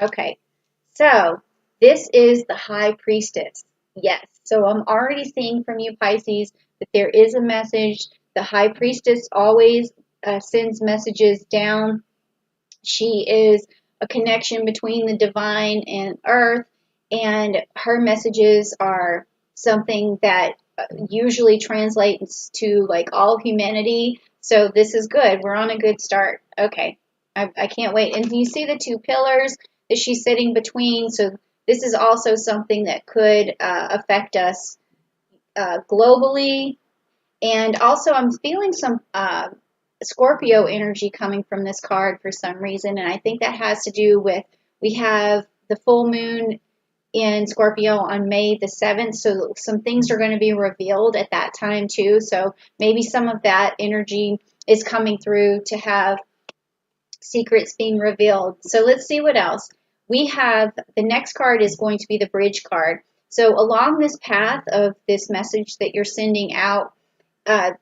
Okay, so this is the High Priestess. Yes, so I'm already seeing from you, Pisces, that there is a message. The High Priestess always sends messages down. She is a connection between the divine and earth, and her messages are something that usually translates to like all humanity. So this is good. We're on a good start. Okay. I can't wait. And you see the two pillars that she's sitting between. So this is also something that could affect us globally. And also, I'm feeling some Scorpio energy coming from this card for some reason, and I think that has to do with we have the full moon in Scorpio on May the 7th, so some things are going to be revealed at that time too. So maybe some of that energy is coming through to have secrets being revealed. So let's see what else. We have the next card is going to be the bridge card. So along this path of this message that you're sending out,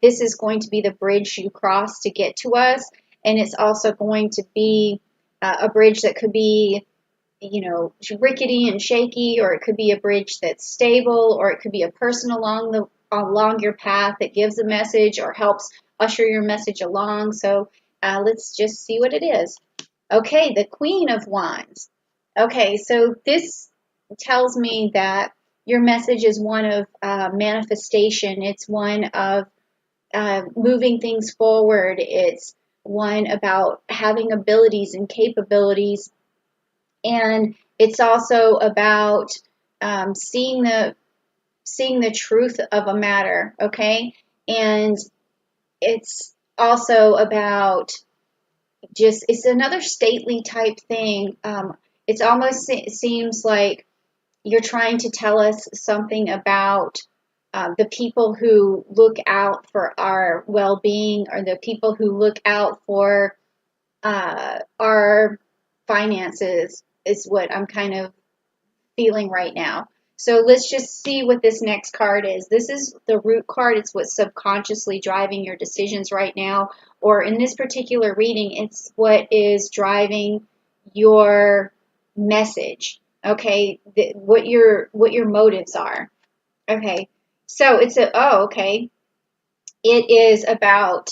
this is going to be the bridge you cross to get to us, and it's also going to be a bridge that could be, rickety and shaky, or it could be a bridge that's stable, or it could be a person along your path that gives a message or helps usher your message along. So let's just see what it is. Okay, the Queen of Wands. Okay, so this tells me that your message is one of manifestation. It's one of moving things forward. It's one about having abilities and capabilities, and it's also about seeing the truth of a matter. Okay, and it's also about just it's another stately type thing. It's almost seems like you're trying to tell us something about the people who look out for our well-being, or the people who look out for our finances, is what I'm kind of feeling right now. So let's just see what this next card is. This is the root card. It's what's subconsciously driving your decisions right now. Or in this particular reading, it's what is driving your message. Okay, what your motives are. Okay, so okay. It is about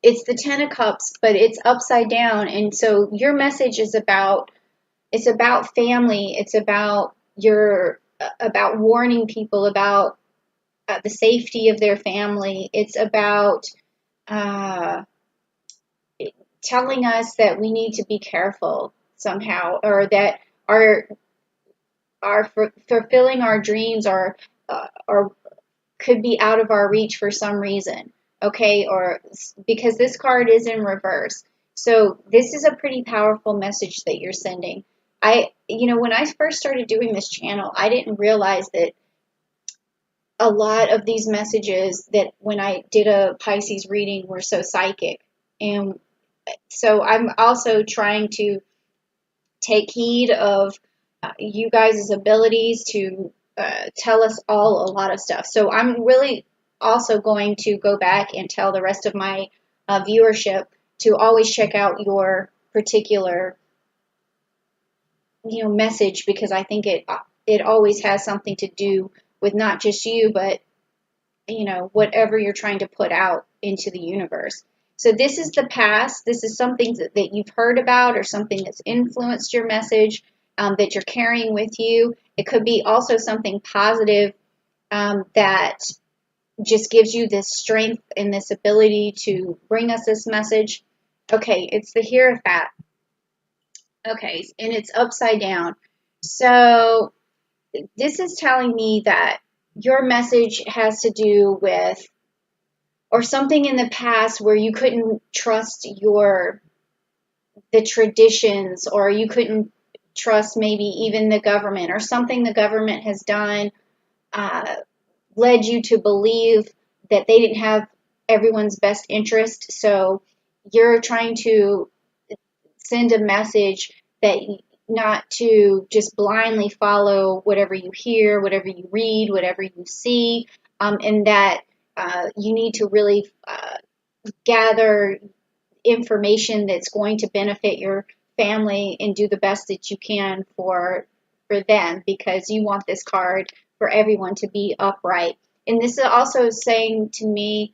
it's the Ten of Cups, but it's upside down, and so your message is about family. It's about warning people about the safety of their family. It's about uh, telling us that we need to be careful somehow, or that our fulfilling our dreams are could be out of our reach for some reason. Okay, or because this card is in reverse. So this is a pretty powerful message that you're sending. When I first started doing this channel, I didn't realize that a lot of these messages that when I did a Pisces reading were so psychic. And so I'm also trying to take heed of you guys' abilities to tell us all a lot of stuff. So I'm really also going to go back and tell the rest of my viewership to always check out your particular message, because I think it always has something to do with not just you, but whatever you're trying to put out into the universe. So this is the past. This is something that you've heard about, or something that's influenced your message, that you're carrying with you. It could be also something positive that just gives you this strength and this ability to bring us this message. Okay, it's the Hierophant. Okay, and it's upside down. So this is telling me that your message has to do with or something in the past where you couldn't trust the traditions, or you couldn't trust maybe even the government, or something the government has done uh, led you to believe that they didn't have everyone's best interest. So you're trying to send a message that not to just blindly follow whatever you hear, whatever you read, whatever you see, and that you need to really gather information that's going to benefit your family and do the best that you can for them, because you want this card for everyone to be upright. And this is also saying to me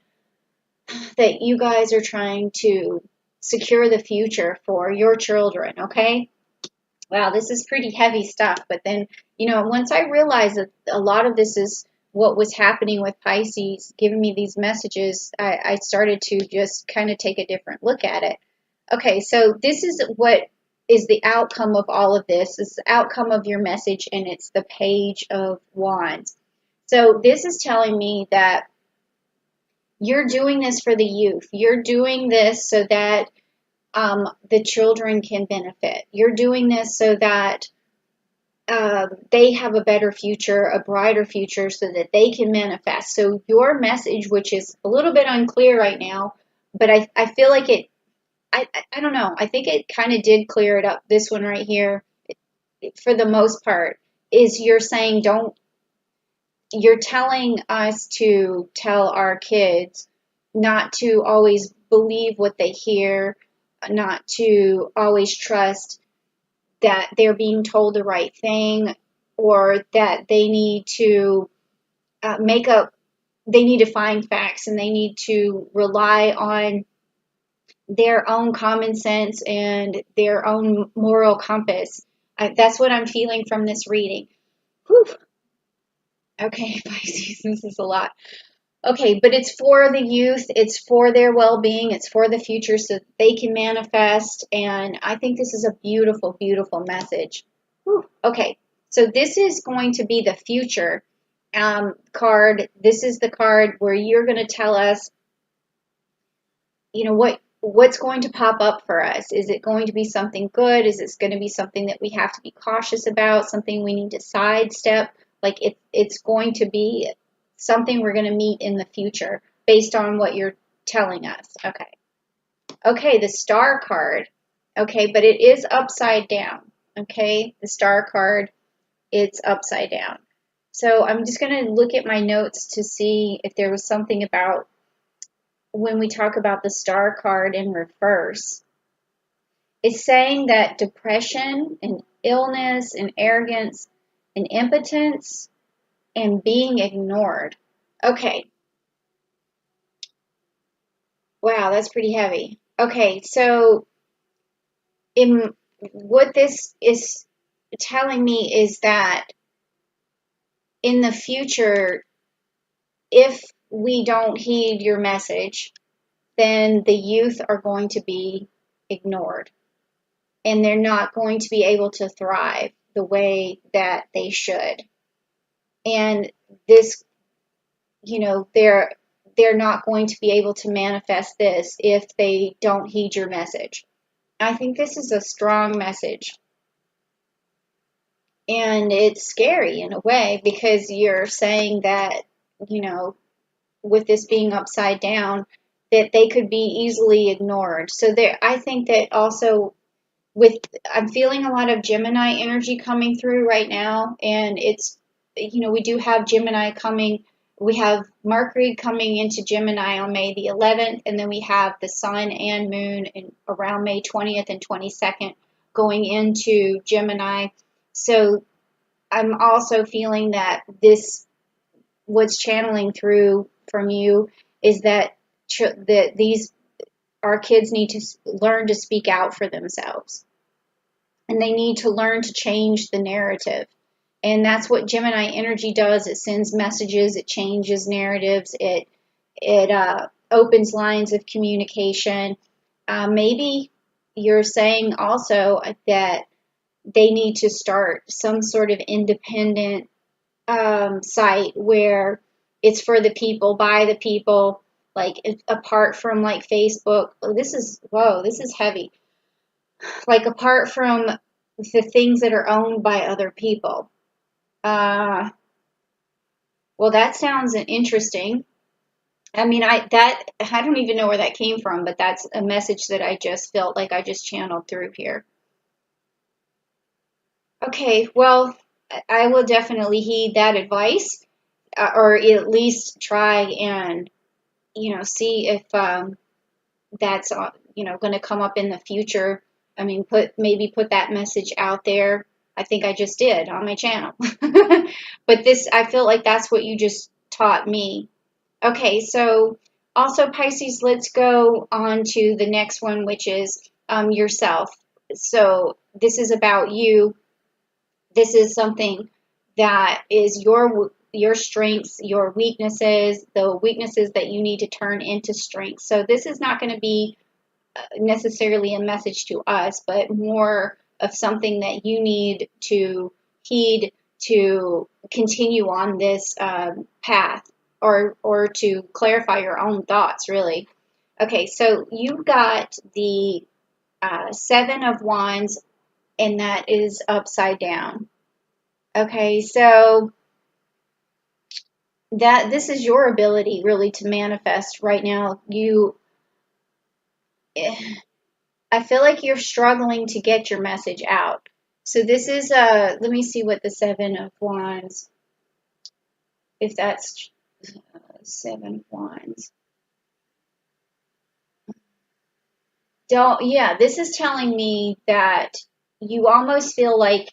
that you guys are trying to secure the future for your children, okay? Wow, this is pretty heavy stuff. But then, once I realized that a lot of this is what was happening with Pisces, giving me these messages, I started to just kind of take a different look at it. Okay, so this is what is the outcome of all of this. It's the outcome of your message, and it's the Page of Wands. So this is telling me that you're doing this for the youth. You're doing this so that the children can benefit. You're doing this so that they have a better future, a brighter future, so that they can manifest. So your message, which is a little bit unclear right now, but I feel like I don't know. I think it kind of did clear it up. This one right here, for the most part, is you're saying you're telling us to tell our kids not to always believe what they hear, not to always trust that they're being told the right thing, or that they need to they need to find facts, and they need to rely on their own common sense and their own moral compass. That's what I'm feeling from this reading. Whew. Okay, Pisces, this is a lot. Okay, but it's for the youth, it's for their well-being, it's for the future so that they can manifest, and I think this is a beautiful, beautiful message. Whew. Okay, so this is going to be the future card. This is the card where you're going to tell us, what's going to pop up for us. Is it going to be something good? Is it going to be something that we have to be cautious about, something we need to sidestep? Like it's going to be something we're going to meet in the future based on what you're telling us. Okay, the Star card. Okay, but it is upside down. Okay, the Star card, it's upside down. So I'm just going to look at my notes to see if there was something about when we talk about the Star card in reverse. It's saying that depression and illness and arrogance and impotence and being ignored. Okay. Wow, that's pretty heavy. Okay, so what this is telling me is that in the future, if we don't heed your message, then the youth are going to be ignored, and they're not going to be able to thrive the way that they should. And this, they're not going to be able to manifest this if they don't heed your message. I think this is a strong message. And it's scary in a way, because you're saying that, with this being upside down, that they could be easily ignored. So I think that also I'm feeling a lot of Gemini energy coming through right now, and it's, we do have Gemini coming. We have Mercury coming into Gemini on May the 11th, and then we have the Sun and Moon around May 20th and 22nd going into Gemini. So I'm also feeling that what's channeling through from you is that our kids need to learn to speak out for themselves, and they need to learn to change the narrative. And that's what Gemini energy does. It sends messages, it changes narratives, it opens lines of communication. Maybe you're saying also that they need to start some sort of independent site where it's for the people, by the people, like apart from like Facebook. This is heavy. Like apart from the things that are owned by other people. Well, that sounds interesting. I mean, I don't even know where that came from, but that's a message that I just felt like I just channeled through here. Okay, well, I will definitely heed that advice, or at least try and, see if that's, going to come up in the future. I mean, maybe put that message out there. I think I just did on my channel. But I feel like that's what you just taught me. Okay, so also Pisces, let's go on to the next one, which is yourself. So this is about you. This is something that is your strengths, your weaknesses, the weaknesses that you need to turn into strengths. So this is not going to be necessarily a message to us, but more of something that you need to heed to continue on this path, or to clarify your own thoughts, really. Okay, so you got the Seven of Wands, and that is upside down. Okay, so this is your ability really to manifest right now. I feel like you're struggling to get your message out. So this is let me see what the Seven of Wands, if that's Seven of Wands. Yeah, this is telling me that you almost feel like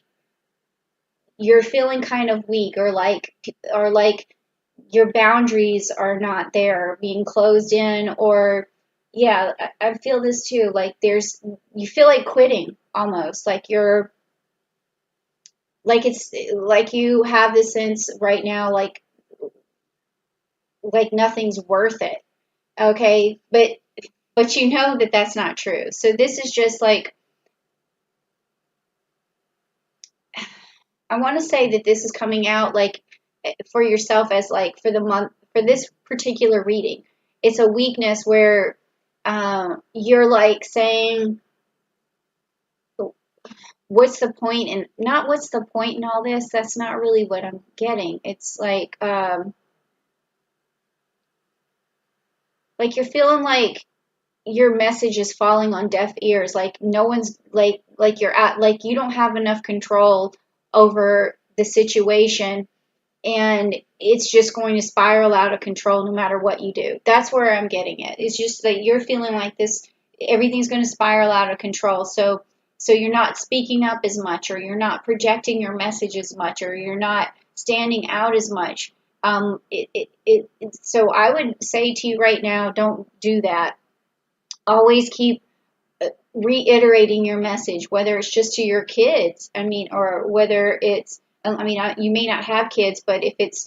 you're feeling kind of weak, or like your boundaries are not there, being closed in, or yeah, I feel this too. Like you feel like quitting almost, it's like you have this sense right now, like nothing's worth it. Okay, but you know that that's not true. So this is just like, I want to say that this is coming out like for yourself as like for the month, for this particular reading. It's a weakness where you're like saying, what's the point? And not what's the point in all this. That's not really what I'm getting. It's like you're feeling like your message is falling on deaf ears, like no one's like you're at, like you don't have enough control over the situation, and it's just going to spiral out of control no matter what you do. That's where I'm getting it. It's just that you're feeling like this, everything's going to spiral out of control. So you're not speaking up as much, or you're not projecting your message as much, or you're not standing out as much. So I would say to you right now, don't do that. Always keep reiterating your message, whether it's just to your kids, I mean, or whether it's, I mean, you may not have kids, but if it's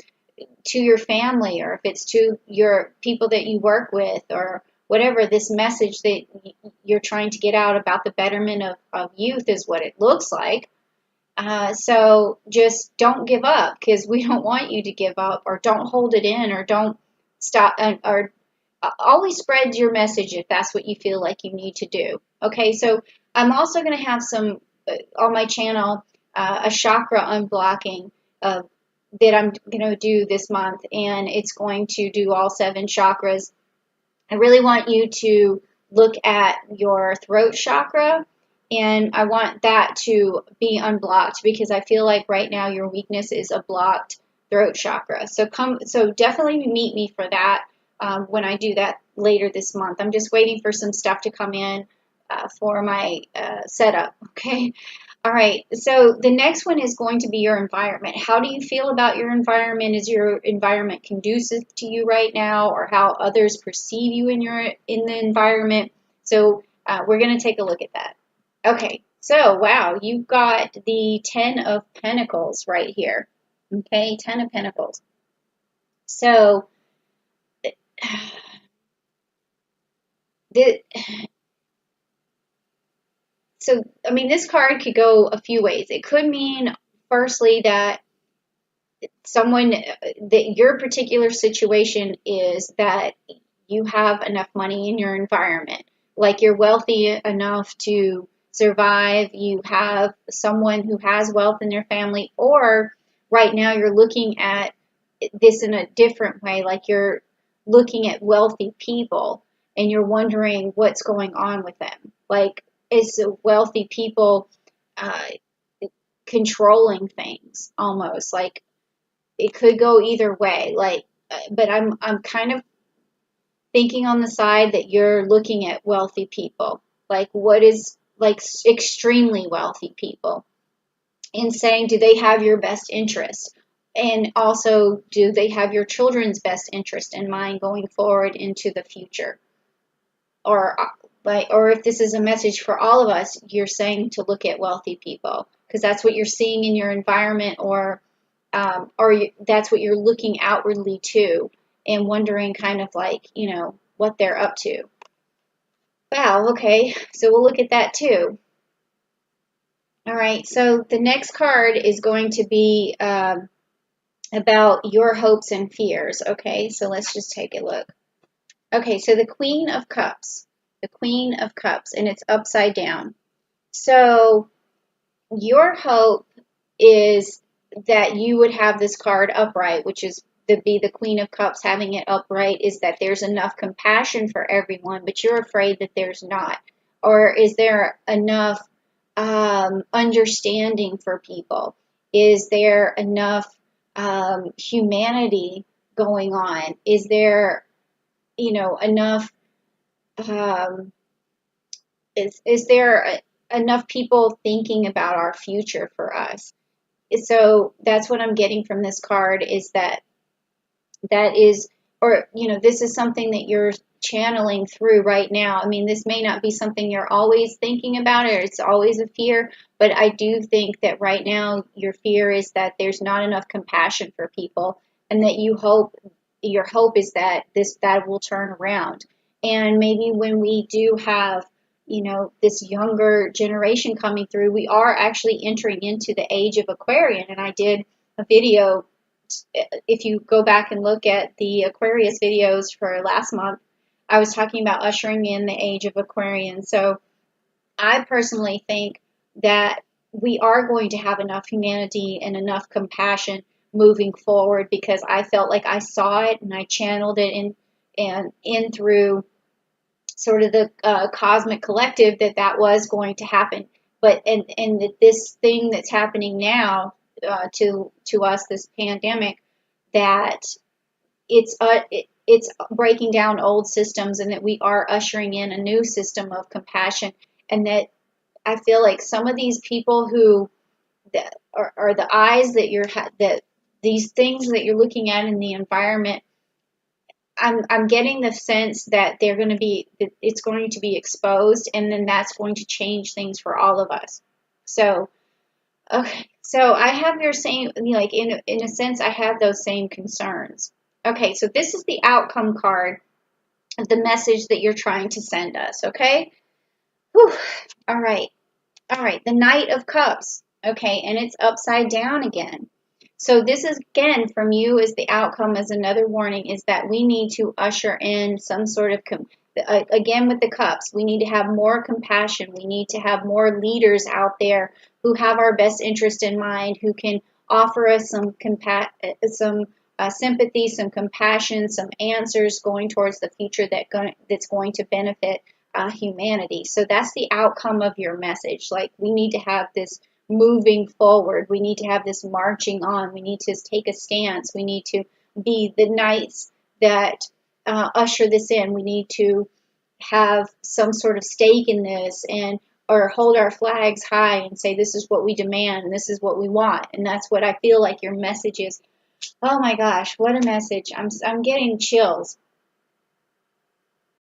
to your family, or if it's to your people that you work with, or whatever, this message that you're trying to get out about the betterment of youth is what it looks like. So just don't give up, because we don't want you to give up, or don't hold it in, or don't stop, or always spread your message if that's what you feel like you need to do. Okay, so I'm also going to have some on my channel, a chakra unblocking that I'm going to do this month, and it's going to do all 7 chakras. I really want you to look at your throat chakra, and I want that to be unblocked, because I feel like right now your weakness is a blocked throat chakra. So definitely meet me for that when I do that later this month. I'm just waiting for some stuff to come in for my setup. Okay. All right. So the next one is going to be your environment. How do you feel about your environment? Is your environment conducive to you right now, or how others perceive you in the environment? So we're going to take a look at that. Okay. So wow, you've got the 10 of Pentacles right here. Okay, 10 of Pentacles. So the So, I mean, this card could go a few ways. It could mean, firstly, that that your particular situation is that you have enough money in your environment. Like you're wealthy enough to survive, you have someone who has wealth in their family, or right now you're looking at this in a different way. Like you're looking at wealthy people and you're wondering what's going on with them. Like, is wealthy people uh, controlling things almost? Like it could go either way. But I'm kind of thinking on the side that you're looking at wealthy people. Like, what is like extremely wealthy people, and saying, do they have your best interest? And also, do they have your children's best interest in mind going forward into the future? Or if this is a message for all of us, you're saying to look at wealthy people because that's what you're seeing in your environment, or that's what you're looking outwardly to and wondering kind of like, what they're up to. Wow, okay, so we'll look at that too. All right, so the next card is going to be about your hopes and fears. Okay, so let's just take a look. Okay, so the Queen of Cups. The Queen of Cups, and it's upside down. So your hope is that you would have this card upright, which is the Queen of Cups having it upright, is that there's enough compassion for everyone, but you're afraid that there's not. Or is there enough understanding for people? Is there enough humanity going on? Is there, enough, um, is there enough people thinking about our future for us? So that's what I'm getting from this card, is that is, or, this is something that you're channeling through right now. I mean, this may not be something you're always thinking about, or it's always a fear, but I do think that right now your fear is that there's not enough compassion for people, and that your hope is that that will turn around. And maybe when we do have, this younger generation coming through, we are actually entering into the age of Aquarian. And I did a video, if you go back and look at the Aquarius videos for last month, I was talking about ushering in the age of Aquarian. So I personally think that we are going to have enough humanity and enough compassion moving forward, because I felt like I saw it and I channeled it in through sort of the cosmic collective, that was going to happen. But and this thing that's happening now, to us, this pandemic, that it's breaking down old systems, and that we are ushering in a new system of compassion. And that I feel like some of these people who that are the eyes that these things that you're looking at in the environment, I'm getting the sense that it's going to be exposed, and then that's going to change things for all of us. So, okay, so I have your same, like, in a sense, I have those same concerns. Okay, so this is the outcome card of the message that you're trying to send us, okay? Whew. All right. All right, the Knight of Cups. Okay, and it's upside down again. So this is, again, from you as the outcome, as another warning, is that we need to usher in some sort of, again with the cups, we need to have more compassion. We need to have more leaders out there who have our best interest in mind, who can offer us some sympathy, some compassion, some answers going towards the future that's going to benefit humanity. So that's the outcome of your message. Like, we need to have this moving forward. We need to have this marching on. We need to take a stance. We need to be the knights that usher this in. We need to have some sort of stake in this, or hold our flags high and say, this is what we demand and this is what we want. And that's what I feel like your message is. Oh my gosh, what a message. I'm getting chills.